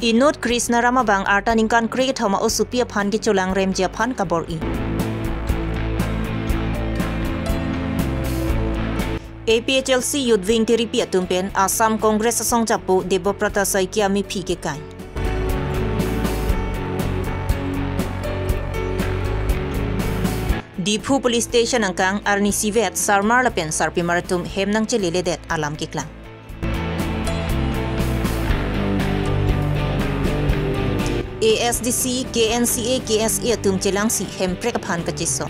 Inut Krishna Ramabang Artaningkan Kriket Homa Osupia Pan Gichulang Rem Japan Kabori. APHLC Yudving Tiripia Tumpen Assam Congress Song Chapu Deboprata Saikiami Pikekai. Dipu Police Station Angkang Arni Sivet Sarmar Lapen Sarpi Maratum Hemnang Cheliledet Alam Kiklang. ASDC, KNCA, KSA Tum Chelangsi Hemprekapan Kachiso.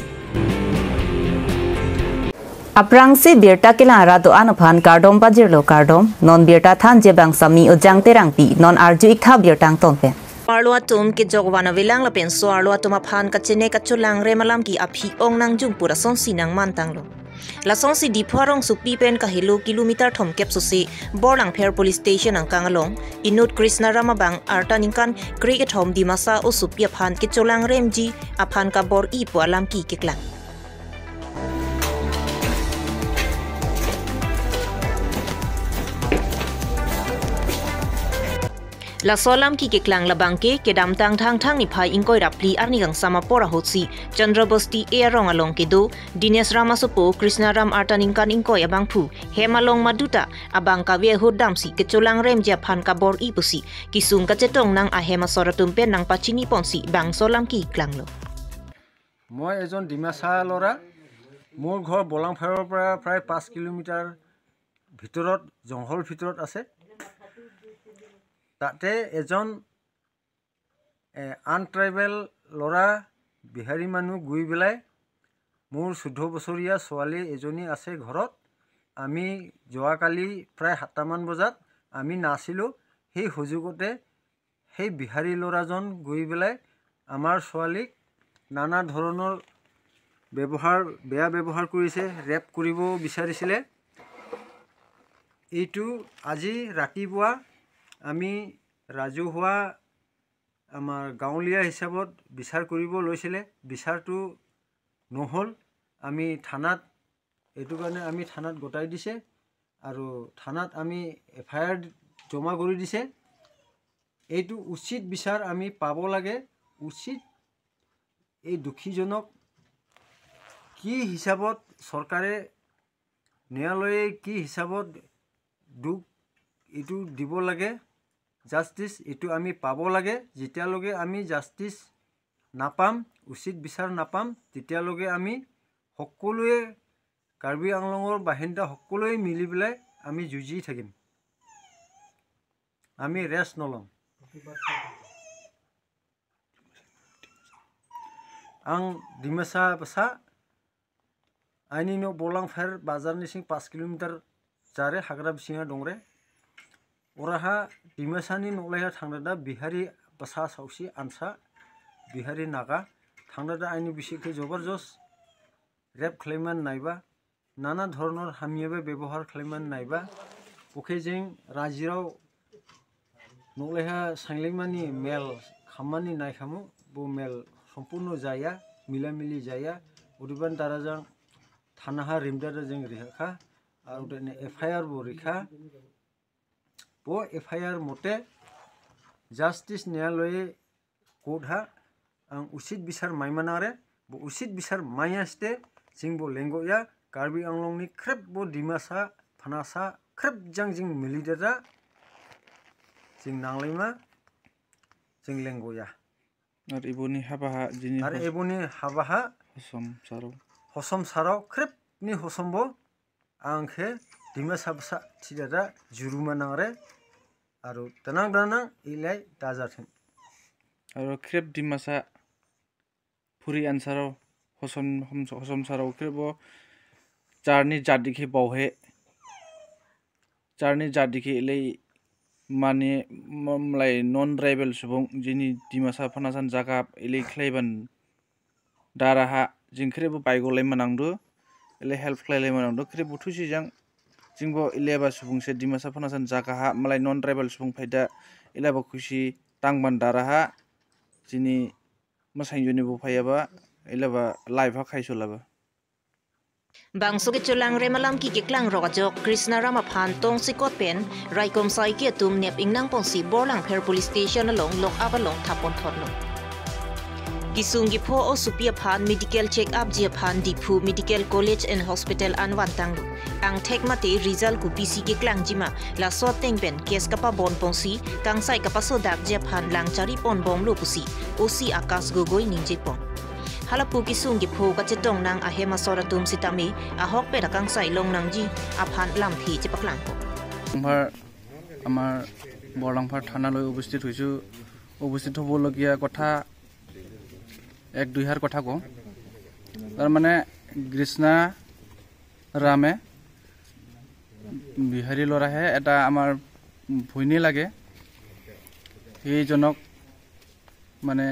Aprang se birta kilara do anapan kardom pajirlo kardom non birta than jebang sami ojang terangpi non arju ikha birtang tonpe. Arlo atum ki jogwana vilang lapen so arlo atum aphan kachene kachulang remalam ki aphi ong nang jungpura son sinang mantanglo. La son si dipharong sukpi pen kahilo kilometer thom kepsusi borlang fair police station ang kangalong Inut Krishna Ramabang Artaningkan Kriket Home Dimasa Osupia Phan ki cholang remji aphan ka bor I po alam ki kiklang. La solam ki keklang labangke kedam tang thang ni phai ingkoi rapli arnigang samapora hotsi Chandrabosti erong along kedo Dines Ramasopo Krishna Ram Artaningkan ingkoi abang phu hemalong maduta abang kawe hodamsi kecolang rem Japan kabor ipusi kisung kacetong nang ahema soratumpen nang pachini ponsi bang solam ki klanglo মই এজন ডিমাসা লৰা মোৰ ঘৰ বলাংফাৰৰ পৰা প্ৰায় 5 কিলোমিটাৰ ভিতৰত জংঘল ভিতৰত আছে তাতে এজন আনট্ৰাইবেল লৰা বিহাৰী মানুহ গুই বেলাই মোৰ 14 বছৰীয়া ছোৱালী এজনী আছে ঘৰত আমি যোৱাকালি প্ৰায় 7 মান বজাত আমি নাছিলো সেই হুজুগতে সেই বিহাৰী লৰাজন গুই বেলাই আমাৰ ছোৱালীক নানা ধৰণৰ বেয়া ব্যৱহাৰ কৰিছে ৰেপ কৰিব বিচাৰিছিলে এইটো আজি ৰাতিপুৱা আমি ৰাজহুৱা আমাৰ গাঁৱলীয়া হিচাপত বিচাৰ কৰিব লৈছিলে বিচাৰটো নহল আমি থানাত এটো কাৰণে আমি থানাত গটাই দিছে আৰু থানাত আমি এফআইআৰ জমা কৰি দিছে এইটো উচিত বিচাৰ আমি পাব লাগে উচিত এই দুখীজনক কি হিচাপত সরকারে ন্যায়ালয়ে কি হিচাপত দুখ এটু দিব লাগে জাস্টিস এটু আমি পাব লাগে যেতিয়ালগে আমি জাস্টিস নাপাম উচিত বিচাৰ নাপাম তেতিয়ালগে আমি সকলোৱে কাৰ্বি আংলঙৰ বাহিন্দা সকলোৱে মিলি পেলাই আমি যুঁজি থাকিম আমি ৰেষ্ট নলম आं दिमासा बसा आइनि न बलांफार बाजारनि सिं 5 किलोमीटर जारे हाग्रा बिसिङा दंरे अराहा दिमासानि नलेहा थांदा बिहारी बसा सावसी आनसा बिहारी नागा थांदा आइनि बिसिखे जबरदस्त रेप खालामनान नायबा नाना धरनर हामियाबे व्यवहार खालामनान नायबा ओके जों राजिराव नलेहा सांलेमानि मेल खामानि नायखामु बो मेल সম্পূর্ণ जाया मिला मिली जाया उदिबान दाराजों थानाहा रिमदार जों रिखा आरो देने एफआईआर बो रिखा बो एफआईआर मते जस्टिस न्यायालय कोर्टहा आं उचित बिचार माइमानारे बो उचित बिचार मायास्ते जों बो लेंगया कार्बी आंलंनि ख्रेब बो दिमासा फानासा ख्रेब जों मिलिदारा जों नांलायमा जों लेंगया Ar ibuni habaha jini ar ibuni habaha hosom saraw krep ni hosombo angke dima sabsa tidada jurumanare aru tanang danang ilai dajarthen aru krep dimasa puri ansaraw hosom saraw krebo charni jadiki bawhe charni jadiki ilai माने ममलाय none tribal सुबुं जिनि दिमासा फानासान जागा इले क्लाइबान दाराहा जिंख्रेबो बायगलाय मनांदो इले हेल्प क्लाइलाय मनांदो क्रे बुथुसिजां जिंबो इलेबा सुबुंसे दिमासा फानासान जागा हा मलाय नन ट्राइबल सुबुं फायदा इलेबा खुशी तांबान दाराहा जिनि मसाइजुनि बो फायाबा इलेबा लाइफा खायसलाबा Bangso ke chulang remalam ki keklang rokajok Krishna Ramaphan tong sikot pen raikom sai ki tum nep ingnang ponsi borlang pher police station along lok up along thapon thotlo Kisung gi pho o supia phan medical check up je phan Diphu Medical College and Hospital anwan tanglu ang thek mate result ku PC ke klang jima la so teng pen kes kapa bon ponsi kang sai kapa so dak je phan lang chari pon bom lu pusi osi akas gogoi ninje pon halapu kisung gi pho ka chetong nang ahema soratum sitami ahok pe rakang sai long nang ji aphan lam thi che paklang ko আমাৰ বৰলাংফাৰ থানালৈ উপস্থিত হৈছোঁ উপস্থিত হ'বলগীয়া কথা এক দুইহার কথা কওঁ তাৰ মানে কৃষ্ণা ৰামে বিহাৰী ল'ৰাহে এটা আমাৰ ভৈনী লাগে সেইজনক মানে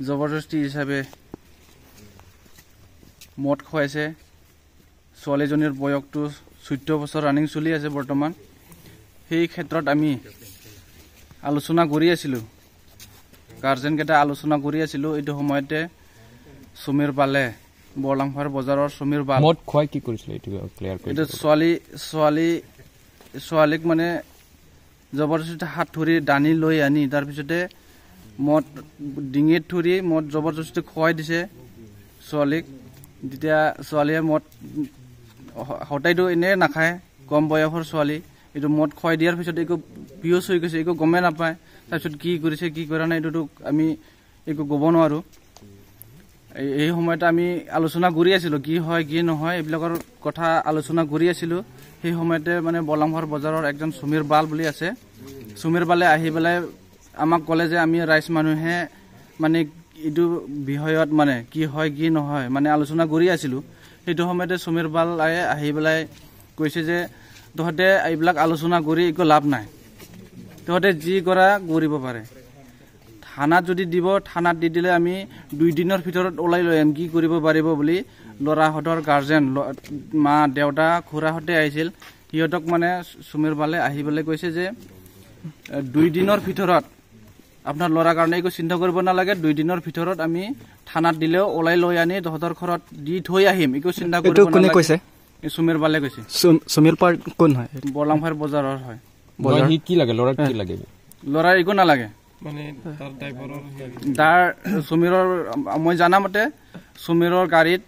জবৰদস্তি হিচাপে মদ খুৱাইছে ছোৱালীজনীৰ বয়সটো 14 বছৰ ৰানিং চলি আছে বৰ্তমান সেই ক্ষেত্ৰত আমি আলোচনা কৰি আছিলো গাৰ্জেন কেটা আলোচনা কৰি আছিলো এইটো সময়তে সুমিৰ পালে বৰলাংফাৰ বজাৰৰ সুমিৰ পাল মদ খুৱাই কি কৰিছিল এইটো ক্লিয়াৰ কৰি এইটো ছোৱালীক মানে জবৰদস্তি হাত ধৰি দানি লৈ আনি তাৰ পিছতে মদ ডিঙিত ধৰি মদ জবৰদস্তি খুৱাই দিছে ছোৱালীক যেতিয়া ছোৱালীয়ে মদ হটাইটো এনে নাখায় কম বয়সৰ ছোৱালী এইটো মদ খুৱাই দিয়াৰ পিছত একো পিয়ছ হৈ গৈছে একো গমে নাপায় তাৰপিছত কি কৰিছে কি কৰা নাই এইটো আমি একো ক'ব নোৱাৰো এই সময়তে আমি আলোচনা কৰি আছিলো কি হয় কি নহয় এইবিলাকৰ কথা আলোচনা কৰি আছিলো সেই সময়তে মানে বৰলাংফাৰ বজাৰৰ একজন সুমিৰ বাল বুলি আছে সুমিৰ বালে আহি পেলাই আমাক ক'লে যে আমি ৰাইজ মানুহে মানে এইটো বিষয়ত মানে কি হয় কি নহয় মানে আলোচনা কৰি আছিলো সেইটো সময়তে সুমিৰ বাল আহি পেলাই কৈছে যে তহঁতে এইবিলাক আলোচনা কৰি একো লাভ নাই তহঁতে যি কৰা কৰিব পাৰে থানাত যদি দিব থানাত দি দিলে আমি 2 দিনৰ ভিতৰত ওলাই লৈ কি কৰিব পাৰিব বুলি লৰাহঁতৰ গাৰ্জেন মা দেউতা খুৰাহঁতে আহিছিল সিহঁতক মানে সুমিৰ বালে আহি পেলাই কৈছে যে 2 দিনৰ ভিতৰত আপোনাৰ লৰা কাৰণে একো চিন্তা কৰিব নালাগে 2 দিনৰ ভিতৰত আমি থানাত দিলেও ওলাই লৈ আনি তহঁতৰ ঘৰত দি থৈ আহিম একো চিন্তা কৰিব নালাগে কোনে কৈছে সুমিৰ বালে কৈছে সুমিৰ পাৰ কোন হয় বৰলাংফাৰ বজাৰৰ হয় বজাৰ হি কি লাগে লৰা কি লাগে লৰা একো নালাগে মানে তাৰ ড্ৰাইভাৰৰ তাৰ সুমিৰৰ মই জানা মতে সুমিৰৰ গাড়ীত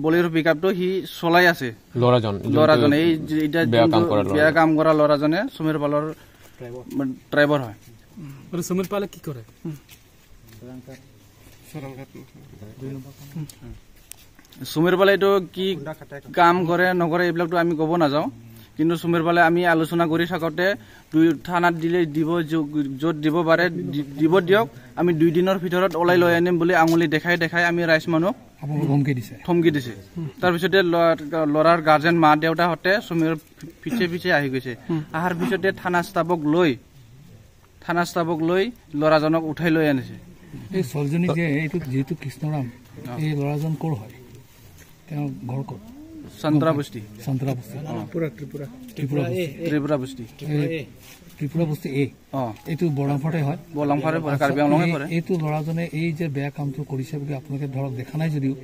বলেৰো পিকআপটো হি চলাই আছে লৰাজন এই এটা বেয়া কাম কৰা লৰাজনে সুমিৰ পালৰ ড্ৰাইভাৰ হয় আৰু সুমিৰ পালে কি কৰে সুমিৰ পালে এইটো কি কাম কৰে নকৰে এইবিলাকটো আমি ক'ব নাযাওঁ কিন্তু সুমিৰ পালে আমি আলোচনা কৰি থাকোতে থানাত দিলে দিব য'ত দিব পাৰে দিব দিয়ক আমি 2 দিনৰ ভিতৰত ওলাই লৈ আনিম বুলি আঙুলি দেখাই আমি ৰাইজ মানুহ ধমকি দিছে তাৰপিছতে লৰাৰ গাৰ্জেন মা দেউতাহঁতে সুমিৰ পিছে আহি গৈছে আহাৰ পিছতে থানা ষ্টাফক লৈ লৰাজনক উঠাই লৈ আনিছে এই সলজনী যে এইটো যেটো কৃষ্ণৰাম এই লৰাজন কৰ হয় তেওঁ ঘৰ ক'ত সন্ত্ৰা বস্তি ত্ৰিপুৰা বস্তি এইটো বৰলাংফাৰে হয় কাৰ্বি আংলঙে পৰে এইটো লৰাজনে এই যে বেয়া কামটো কৰিছে বুলি আপোনালোকে ধৰক দেখা নাই যদিও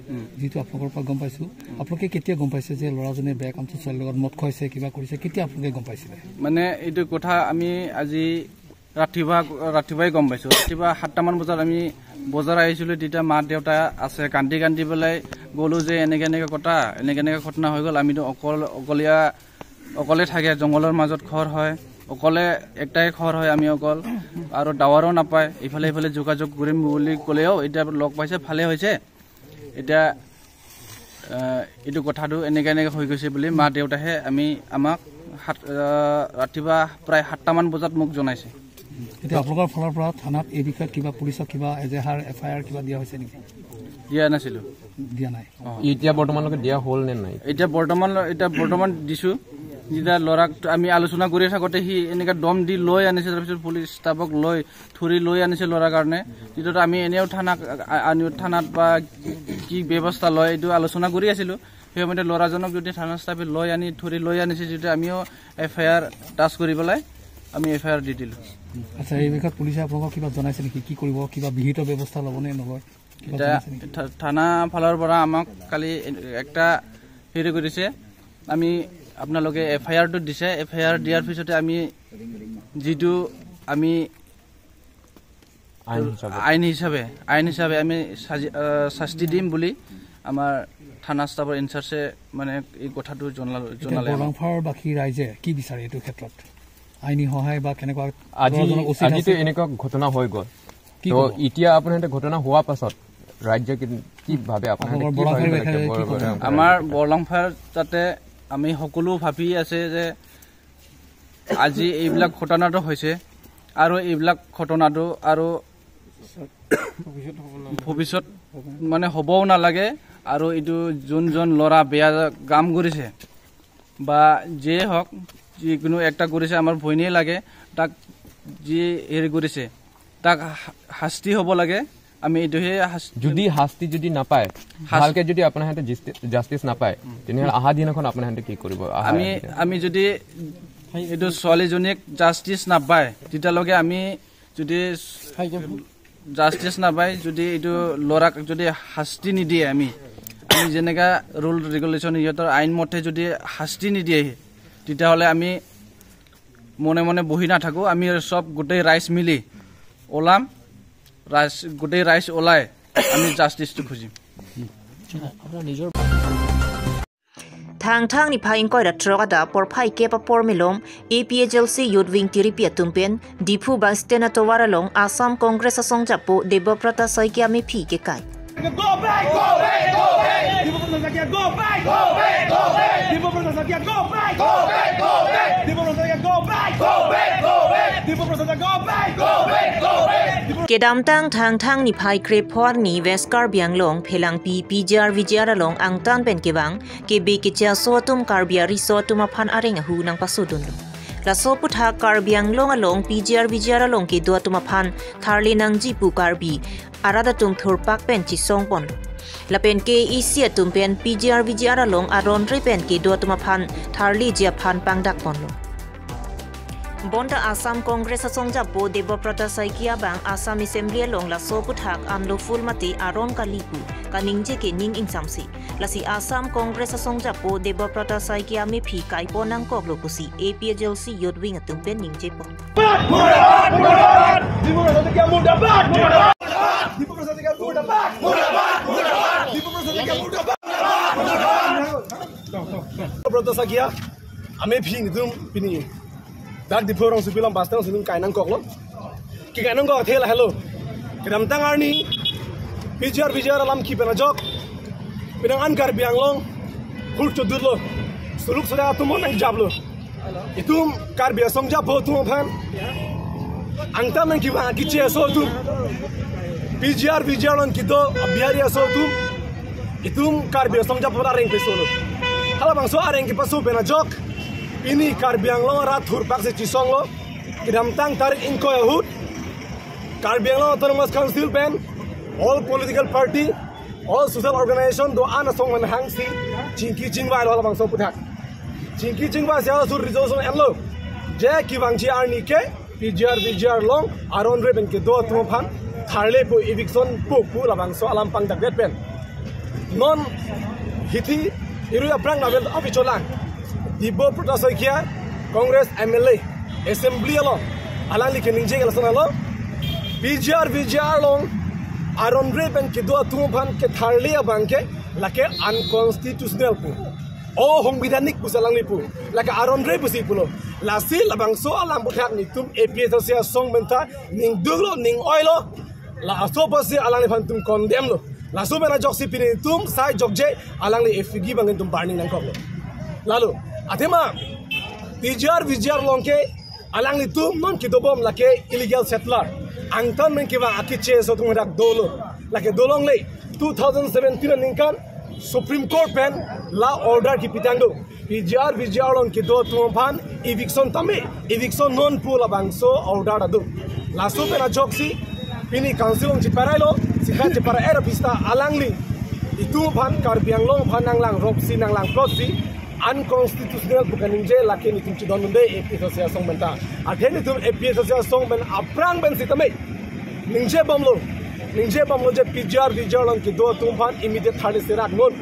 যিটো আপোনালোকৰ পৰা গম পাইছো আপোনালোকে কেতিয়া গম পাইছে যে লৰাজনে বেয়া কামটো ছোৱালীৰ লগত মদ খুৱাইছে কিবা কৰিছে কেতিয়া আপোনালোকে গম পাইছিলে মানে এইটো কথা আমি আজি ৰাতিপুৱাই গম পাইছো ৰাতিপুৱা 7টামান বজাত আমি বজাৰ আহিছিলো তেতিয়া মা দেউতা আছে কান্দি পেলাই গলো যে এনেকে ঘটনা হৈ গ'ল আমিতো অকলে থাকে জংগলৰ মাজত ঘৰ হয় অকলে একটাই ঘৰ হয় আমি অকল আৰু টাৱাৰো নাপায় ইফালে যোগাযোগ কৰিম বুলি ক'লেও এতিয়া লগ পাইছে ভালে হৈছে এতিয়া এইটো কথাটো এনেকে হৈ গৈছে বুলি মা দেউতাহে আমাক ৰাতিপুৱা প্ৰায় 7টামান বজাত মোক জনাইছে এতিয়া আপোনালোকৰ ফালৰ পৰা থানাত এই বিষয়ে কিবা পুলিচক কিবা এজাহাৰ এফআইআৰ কিবা দিয়া হৈছে নেকি দিয়া নাছিলো দিয়া নাই এতিয়া বৰ্তমানলৈকে দিয়া হ'ল নে নাই এতিয়া বৰ্তমান দিছো যেতিয়া লৰাক আমি আলোচনা কৰি থাকোতে সি এনেকা দম দি লৈ আনিছে তাৰপিছত পুলিচ ষ্টাফক ধৰি লৈ আনিছে লৰাৰ কাৰণে যেতিয়াতো আমি এনেও থানাত বা কি ব্যৱস্থা লয় এইটো আলোচনা কৰি আছিলো সেই সময়তে লৰাজনক যদি থানা ষ্টাফে ধৰি লৈ আনিছে যেতিয়া আমিও এফআইআৰ টাচ কৰি পেলাই আমি এফআইআৰ দি দিলো আচ্ছা এই বিষয়ত পুলিচে আপোনালোকক কিবা জনাইছে নেকি কি কৰিব কিবা বিহিত ব্যৱস্থা ল'বনে নলয় থানা ফালৰ পৰা আমাক কালি একটা হেৰি কৰিছে আমি আপোনালোকে FIR টো দিছে FIR দিয়াৰ পিছতে আমি যিটো আমি আইন হিচাপে আমি শাস্তি দিম বুলি আমাৰ থানা ষ্টাফৰ ইনচাৰ্জে মানে এই কথাটো জনালে বাকী ৰাইজে কি বিচাৰে এইটো ক্ষেত্ৰত আইনী সহায় বা কেনেকুৱা আজিতো এনেকুৱা ঘটনা হৈ গ'ল তো এতিয়া আপোনালোকে ঘটনা হোৱাৰ পাছত ৰাজ্য কি ভাবে আমাৰ বৰলংফাৰ তাতে আমি সকলো ভাবি আছে যে আজি এইবিলাক ঘটনাটো হৈছে আৰু এইবিলাক ঘটনাটো আৰু ভৱিষ্যত মানে হ'বও নালাগে আৰু এইটো যোনজন ল'ৰা বেয়া কাম কৰিছে বা যিয়ে হওক যিকোনো একটা কৰিছে আমাৰ ভয়নেই লাগে তাক যি হেৰি কৰিছে তাক শাস্তি হ'ব লাগে আমি এইটোহে যদি শাস্তি যদি নাপায় ভালকে যদি আপোনাৰ হাতে জাষ্টিস নাপায় তেনেহ'লে আহা দিনাখন আপোনাৰ হাতে কি কৰিব আমি যদি এইটো ছোৱালীজনীক জাষ্টিস নাপায় তেতিয়ালৈকে আমি যদি জাষ্টিস নাপায় যদি এইটো ল'ৰাক যদি শাস্তি নিদিয়ে আমি যেনেকা ৰুল ৰেগুলেশ্যন ইহঁতৰ আইন মতে যদি শাস্তি নিদিয়ে তেতিয়াহ'লে আমি মনে মনে বহি নাথাকোঁ আমি চব গোটেই ৰাইজ মিলি ওলাম গোটেই ৰাইজ ওলাই আমি জাষ্টিসটো খুজিম Thang ni phaing koi da troga da por phai ke pa por milom APHLC Youth Wing Tiripia Tumpen Dipu ba stena to waralong Assam Congress asong japo Deboprata Saikia mi phi ke kai Go back go back go back Deboprata Saikia go back go back go back Deboprata Saikia go back go back go back Deboprata Saikia go back go back go back Deboprata Saikia go back go back go back Kedam thang ni phai kre phor ni Westcar Bianglong phelang pi PJR Vijayara long angtan pen kebang ke be ke cha so tum Karbia resort tuma phan areng hu nang pasudun la so putha Karbiang long along PJR Vijayara long ke do tuma phan tharli nang jipu Karbi arada tum thur pak pen chi song pon la pen ke isia tum pen PJR Vijayara long aron re pen ke do tuma phan tharli jia phan pangdak pon lo Bonda Assam Congress asong japo Deboprata Saikia bang Assam Assembly along la so puthak amlo fulmati aron kalipu kaningje ke ning ingsamsi la si Assam Congress asong japo Deboprata Saikia me phi kai ponang kok lokusi APHLC Youth Wing atung pen ningje po Deboprata Saikia murdabat Deboprata Saikia murdabat Deboprata Saikia murdabat Deboprata Saikia ame phi nidum pini Dak di porong sebilang bastang sebelum kainang kok lo, kainang kok thela hello, kedam tangar ni, bijar alam kipen ajok, pinang angkar biang long, hul cudur lo, suluk sudah tumon ang jab lo, itu kar biasong jab ho tumon pan, angta men kiban kici aso tu, bijar long kito abiyari aso tu, itu kar biasong jab pada ring peso lo, kalau bangso areng kipasu pen ajok. Ini Karbiang lo rathur pak se cisong lo kidam tang tarik inko yahud Karbiang lo autonomous council pen all political party all social organization do ana song man hang si chinki chingwa lo bang so puthak chinki chingwa sia sur resolution enlo je ki bang chi arni ke PJR long aron re ben ke do tu phan tharle po eviction pu la bang so alam pang dak pen non hithi iru aprang na bel apichola Deboprata Saikia Congress MLA Assembly along alang li keningje galasana lo PJR long aron re pen ke do tum phan ke tharle abangke lake unconstitutional pu o hongbidanik pu salang li pu lake aron re pu si pu lo lasi labang so alam buthak ni tum APHLC song menta ning duglo ning oilo la aso pasi alang li phan tum condemn lo la so bena jok si pini tum sai jokje alang li FG bangin tum burning nang kok lo lalu Atema PJR longke alang itu non kitobom lake illegal settler angtan men kiba akiche so tung rak dolo lake dolong le 2017 ningkan Supreme Court pen la order ki pitando PJR long ki do tum phan eviction tame eviction non pula bangso order adu la so pen ajoksi pini council on chiparailo sikha chipara era pista alangli itu phan Karbiang long phanang lang ropsi nang lang plotsi unconstitutional bukan ninje laki ni tumci don munde APHLC song benta atheni tum APHLC song ben aprang ben sitame ninje bomlo ninje bam lo je PGR long ki do tumpan immediate third serak non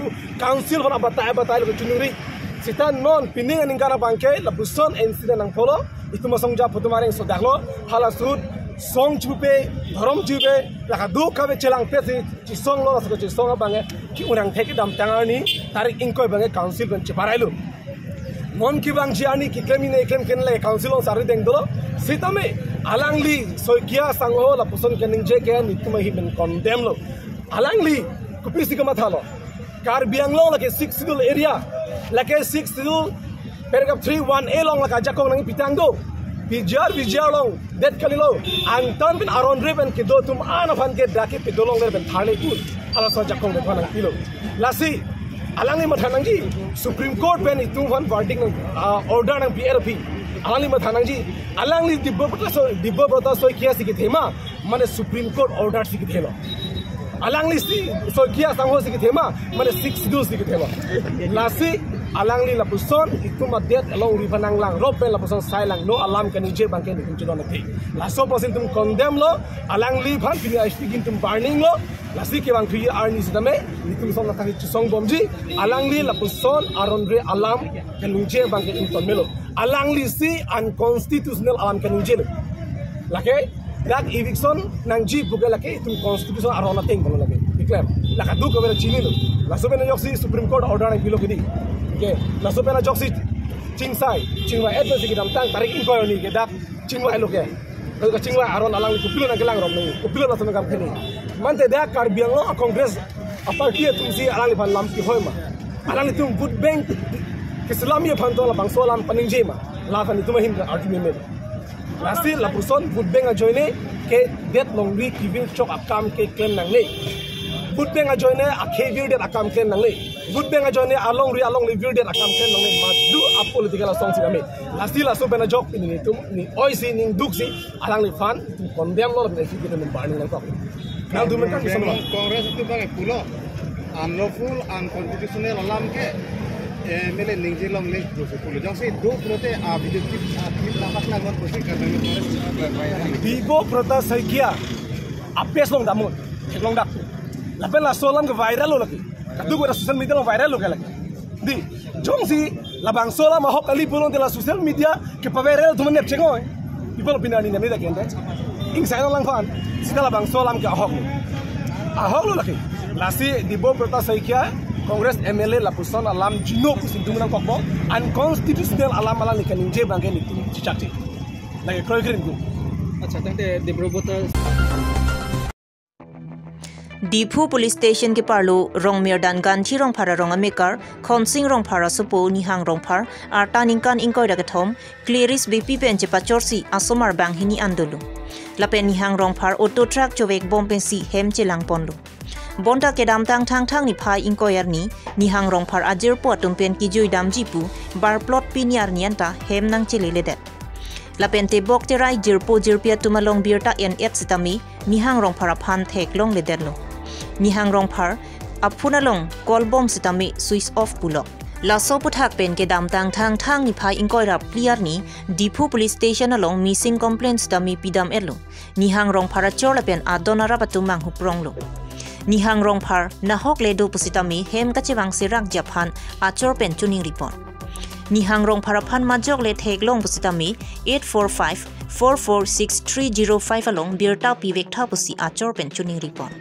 council hona batai lo chunuri sita non pining aning kana bangke la buson incident nang polo itu masong ja putu maring sodaklo hala sud song chupe dharam chupe la ka du ka be chelang pe si song lo so chi song bange ki urang theki dam tangani tarik inkoi bange council ben chiparailu non ki bang jiani ki kemine kem le council on sari deng dolo sitame alangli soikia sangho la puson kening je ke ni tumai ben condemn lo alangli kupisi ka mathalo kar biang lo la ke 6 schedule area la ke 6 schedule paragraph 3(1)(a) long la ka jakong nang pitang do PGR long det kalilo antan bin aron riven ki do tum anafan ke daki pidolong ben thale kul ala so jakong be phanang kilo lasi alangi mathanang ji Supreme Court ben itung fan verdict order nang PRP alangi mathanang ji alangi dibbo prata so kia siki thema mane Supreme Court order siki thelo alangi si so kia sangho siki thema mane 6 schedule siki thelo lasi alangli la puson itu madet along rivanang lang rope la puson sai lang no alam kan je bangke ni kunjudon nathi la so posin tum condemn lo alangli phan pini astigin tum burning lo la si ke bang phi arni sidame nitum son na thang song bomji alangli la puson aron re alam kan je bangke in tonmelo alangli si unconstitutional alam kan je lake that eviction nang ji buga lake tum constitution aron nating bolo lake declare la ka du ko bela chini lo la so bena yoksi Supreme Court order nang bilo kidi ke la so pena joksi chingwai agency ki dam tang tarik inko ni ke dak chingwai lo ke ka chingwai aron alang ku pilo na gelang rom ni ku pilo na so ngam khini mante da kar biang lo congress a party tum si alang li phan lam ki hoima alang tum vote bank ke salami phan to la bang so lam paning jema la kan tum hin argument me lasi la person vote bank a joine ke det long ri giving chok akam ke claim nang ni vote bank a joine a kevir det akam claim nang ni good bang ajone along review det akam ken nong ma du a political song si kami lasti la so bena jok ini tum ni oisi ning duksi alang li fan tum condemn lo ni si kita membangun nang kok nang du mereka bisa melawan Kongres itu bang pulo unlawful unconstitutional alam ke mele ningji long le pulo jong si do prote a bidip lamat lang ngot posi kan bibo prota saikia apes long damun long dak lapen la solam ke viral lo lagi kadu ko social media lo viral lo kala di jong si labang sola ma hok ali pulon de la social media ke pa viral tuman nep chengo people pinani ne da kende ing sa lang fan sila labang solam ke ahok lo laki lasi di bo prota saikia Congress MLA la puson alam jino pusin dumunang kokbo unconstitutional alam ni kaninje bangke ni cichati lagi kroy krin du अच्छा तंते देब्रोबोता Dipu Police Station ke parlo rong merdan ganthi rong phara rong amekar khonsing rong phara supo nihang rong phar arta ningkan ingkoi ragathom clearis BP penche pachorsi asomar banghini andolu lapen nihang rong phar auto truck chowek bompensi hem chelang ponlo bonta kedam tang thang ni phai ingkoyar ni nihang rong phar ajir po tumpen ki joi dam jipu bar plot piniar nianta hem nang chelele det lapen te bok te rai jirpo jirpia tumalong birta en et sitami nihang rong phara phan thek long le derlo nihang rong phar aphunalong call bomb sitami switch off pulo laso puthak pen ke dam tang thang ni phai ingkoi rap clear ni Dipu Police Station along missing complaints tami pidam elo nihang rong phara chor pen adona rapatumang huprong lo nihang rong phar na hok le do pusitami hem kachewang sirak japhan achor pen tuning report nihang rong phara phan majok le thek long pusitami 84544630 along birta pivek tha pusi achor pen tuning report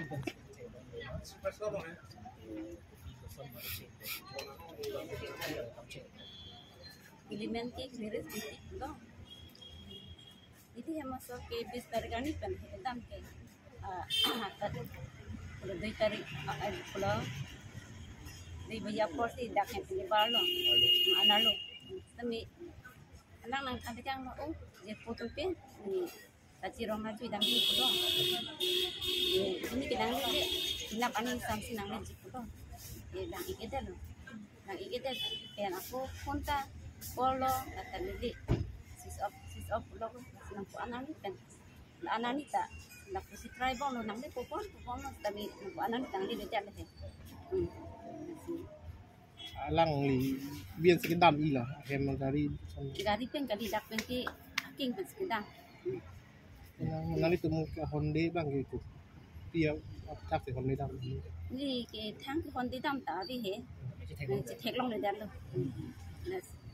element ke clearance titik lo itu yang masuk ke bis tarigani pen hitam ke tadi kalau dari tarik kalau dari bayar porsi dak yang penyebar lo anak lo tapi anak nang ada yang lo dia foto pen ni tadi orang maju dan di pulau ini kita ni kita panen samsi nang di pulau dia dah ikut lo nang ikut kan aku konta polo kata lili sis of lo nang po anani pen anani ta nak si tribal lo nang de popon lo tapi anani tang di dia leh alang li bian sekidam ila hem dari pen kali dak pen ki king pen sekidam nang itu muka honde bang gitu pia chắc thì còn mấy đam vì cái tháng cái con đi đâm tả vì thế chỉ thẹt long để đẹp luôn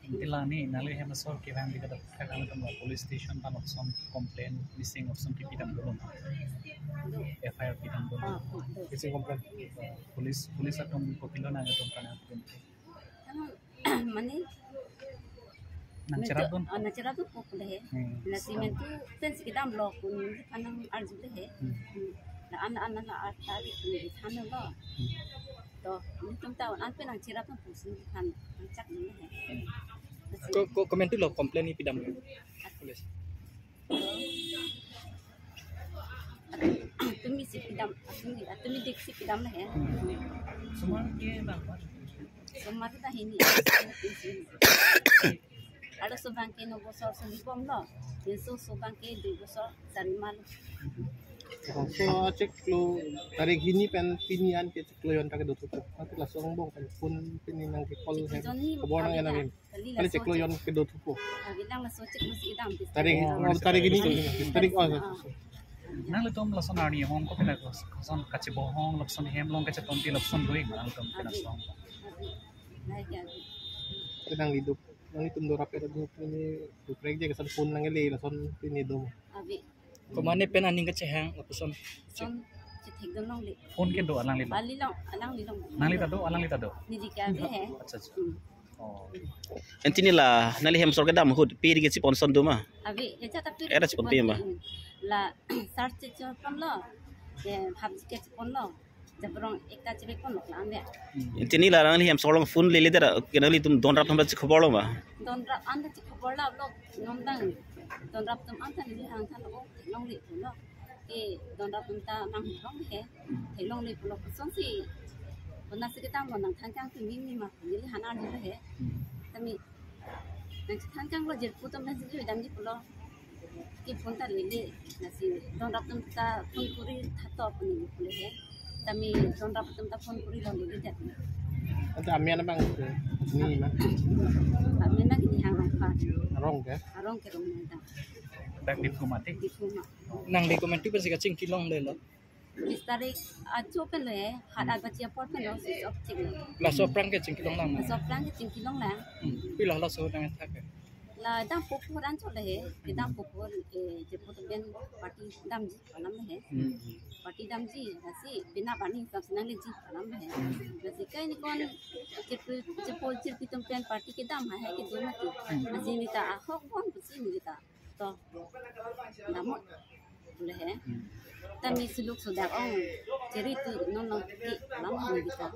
Ila ni nali hem sor ke van diga kagan kam police station pan of some complaint missing of some people dam bolon FIR pidam bolon missing complaint police atom kopilo na atom kana mana nang cerap don na cerap tu pokok deh na simen tu sensi kita blok pun anang arju deh na anak na tadi pun di sana lo toh ini tum tahu an pe nang cerap tu pusing kan cak ni deh ko komen tu lo complain ni pidam police tumi si pidam tumi dik si pidam lah ya semua ke bang semua tu dah ini ada subang ke no bosor selipom lo yeso subang ke 2 bosor sarimal so cek lo tarik gini pen pinian ke cek lo yon tak do tutup nanti langsung bong kan pun pinin nang ke kol he keborang yang namin kali cek lo yon ke do tutup bilang masuk cek mesti idam tarik gini tarik nang le tom lason arni hom ko pina ko son kache bo hom lapson hem long kache tom ti lapson doi nang tom pina song nang hidup nang itum do rapid do ini duprek je kesan pun nang ele lason pini do abi ko mane pen aning kache hang lapson son cek dong long le phone ke do alang le bali long alang li long nang li ta do ni dikya be hai acha Entini lah nali hem sorga dam hud piri ke sipon son duma. Abi ya tapi Era sipon pima. La search che pam lo ye hab ke pon lo jabrong ekta che pon lo ande Entini lah nali hem sorong phone lele dera kenali tum don rap hamba khobor lo ma. Don rap ande che khobor la lo nom dang don rap tum anta ni hang than lo long li lo ke don rap tum ta mang long he thai long li lo son si Pernah kita mau nang tangkang tu mimi mah, jadi hanan je lah he. Tapi nang tangkang lo jadi putum nasi tu dam je pulo. Ki pun tak lele nasi. Don rap tum ta pun kuri thato pun ni pule he. Tapi don rap tum ta pun kuri lo lele jat. Nanti amian bang ni mah. Amian nak ni hang rong pa. Arong ke rong nang ta. back diplomatic Diploma. nang document tu pasi kacing kilong le lo Mistarik acu pen le hat agak ciapor pen lo si optik. la so prang ke cing kilong nang Sopran ke cingkilong lah. pi la so nang thak La dam pupur an chole he ke dam pupur je putu ben party dam ji palam he party dam ji asi bina bani sab senang le ji palam he asi kai ni kon je pol ji pitum pen party ke dam hai ke dona tu asi ni ta hok bon si ni ta to namo boleh he tami suluk sudah ong ceri tu non ki palam ni ta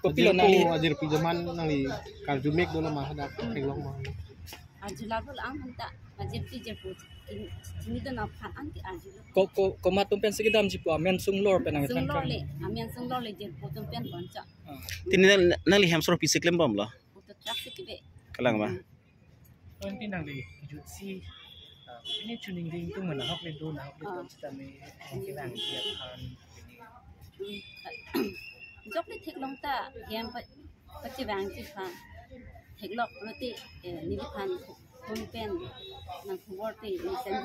ko pilo nang li ajir pijaman nang li karjumek dulu mah ada kelong mah Arjulabul ang hanta ajib ti je put ini tu nak an ki arjul ko matum pen sigidam ji po men sung lor pen ang sung lor le amian sung lor le je putum pen bonca Tini nali hem sorong pisi klem bom lo. putu trak ti be Kalang ma. kon tin nang li jutsi ini tuning ding tu mana hok le do na hok le do sta me kilang dia kan jok le thek long ta yam pa chi bang chi phan thek lok lo ti ni phan pun pen nang khobor ti ni sen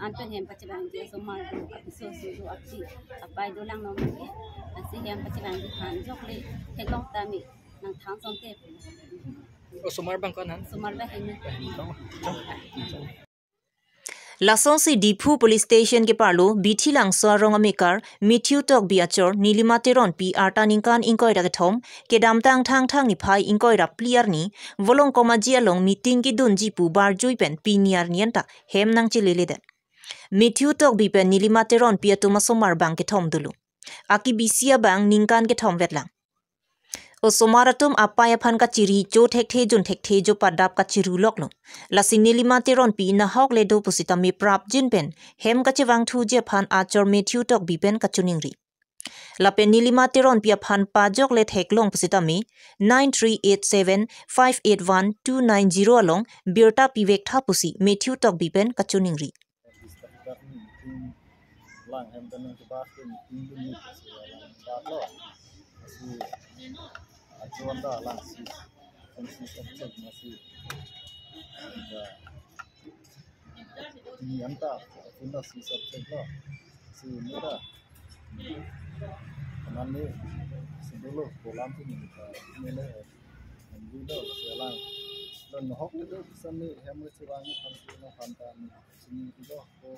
an pen hem pa chi bang je so mar do episode so apsi apai do lang no me asi hem pa chi bang ji phan jok le thek long ta mi nang thang song te o sumar bang kon han sumar ba hen Lasong si Dipu Police Station ke parlo bithi lang swarong amikar mithiu tok biachor nilimateron pi arta ningkan ingkoi ra thom ke damtang thang ni phai ingkoi ra clear ni volong komaji along meeting ki dun jipu bar joi pen piniar nianta hem nang chilele de mithiu tok bi pen nilimateron pi atuma somar bang ke thom dulu aki bisia bang ningkan ke thom wetlang O somaratum apaya phan ka chiri jo thek the jo padap ka chiru loklo lasing nilima teron pi na hok le do pusita mi prap jin pen hem ka chewang thu je phan achor methiu tok bi pen ka chuning ri la pen nilima teron pi phan pa jok le thek long pusita mi 9387581290 along birta pi vek tha pusi methiu tok bi pen ka chuning ri lang hem tan ke ba ke ni Juanda lang si subject masih ni anta funda si subject lo muda nanti sebelum pulang tu nilai menjual selang dan hok itu seni hamil serangi pantai pantai sini itu ko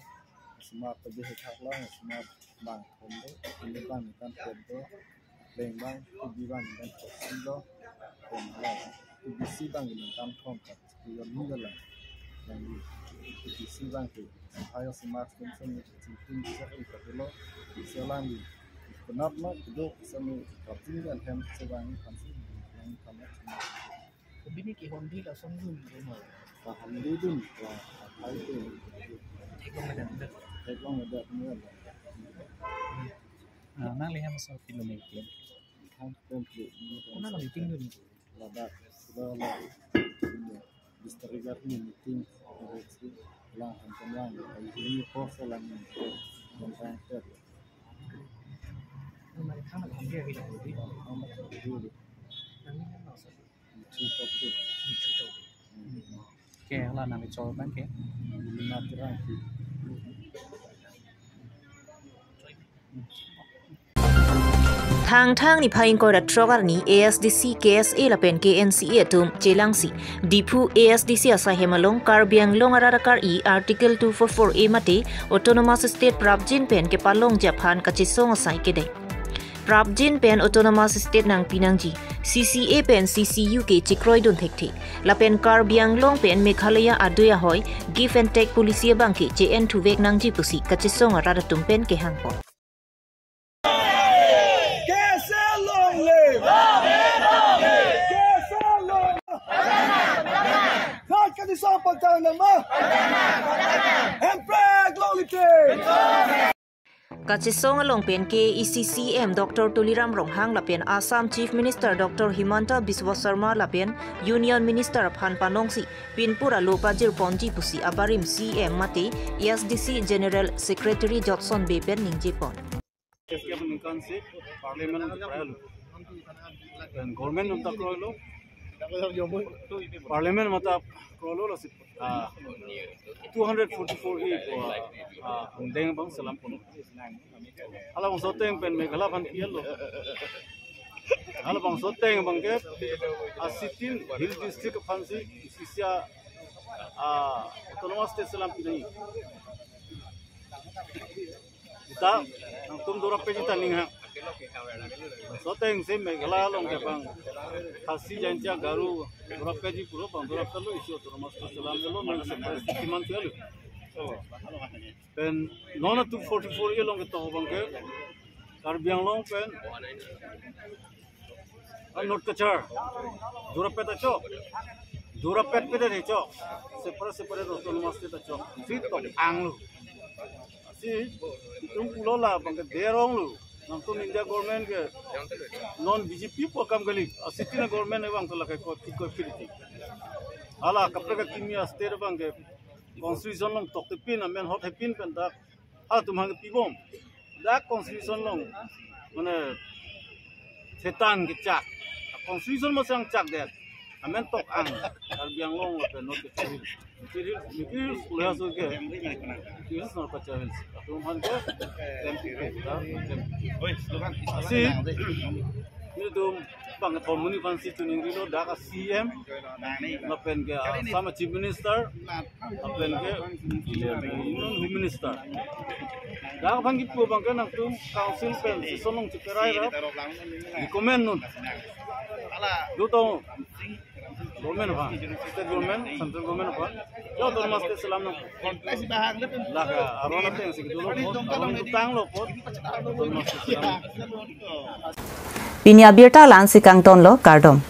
smart lebih heklah smart bang kondo ini bang kan kondo bang tujuh bang dan kondo kondo tujuh bang ini kan kondo dia muda lah yang tujuh bang tu ayo smart seni cincin seperti itu selang di benar nak itu seni kapten dan ham serangi pantai yang kamu Bini ki hondi la songgun rumah. Hondi tu, apa itu? Tekong ada semua. Nah, lihat masuk kilometer. Komplit. Mana meeting tu? Lada, sudah lah. Distributor meeting, lah hantaran. Ini proses lah ni. Hantaran ter. Mereka nak ambil kita dulu. Dulu. Kami nak masuk. Cukup. Kaya lah nama cowok kan kaya. Natural. Thang ni phain ko da trogar ni ASDC KSA la pen KNCA tum jelangsi dipu ASDC asa hemalong karbiang long ararakar I article 244A mate autonomous state prabjin pen ke palong japan kachisong asai kede Prabjin pen autonomous state nang pinangji CCA pen CCU ke chikroi don thekthi la pen karbiang long pen meghalaya aduya hoy give and take policy bangki JN thuvek nangji pusi kachisong araratum pen ke hangpo Kachisong along pen ke ECCM Dr. Tuliram Ronghang lapen Assam Chief Minister Dr. Himanta Biswa Sarma lapen Union Minister Phan Panongsi Pinpura Lopajir Ponji Pusi Abarim CM mate ESDC General Secretary Johnson Bepen Ningjepon Government untuk kerolo, Parliament mata kerolo lah 244E undang bang salam pun. Alam bang soteng pen meghala pan kial lo. Alam bang soteng bang ke asitin hill district fansi sisia autonomous state salam pilih. Kita tum dorap pe kita ning ha. Soteng se meghala long ke bang khasi jantia garu dorap pe ji puro bang dorap lo isi autonomous state salam lo nang se kiman tial. Pen nona 244 ye long ke to bang ke karbiang long pen not kachar dorap pe ta chok dorap pe de chok separate autonomous state ta chok si to ang lo si tum pulo la bang ke derong lo nang tum India government ke non BJP po kam gali asitina government ebang to la ke ko fiti ala kapre ka kimia state bang ke constitution long tok pin amen hot pin pen da tum hang pibom da constitution long mane setan ke chak constitution mo sang chak der amen tok ang karbiang long pe not ke mikir kuliah so ke ini not kacawil tum hang ke si ini tum bang komuni fansi tuning dilo da ka CM ngapen ke sama chief minister ngapen ke home minister da ka bang ipu bang ke nang tum council pen si sonong ciperai ra di komen nun do to government apa state government central government apa yo to mas te salam nang la ka arona te sing dulu arona tutang lo pot to mas te salam Pinya Birta Lansi Kangton lo Kardom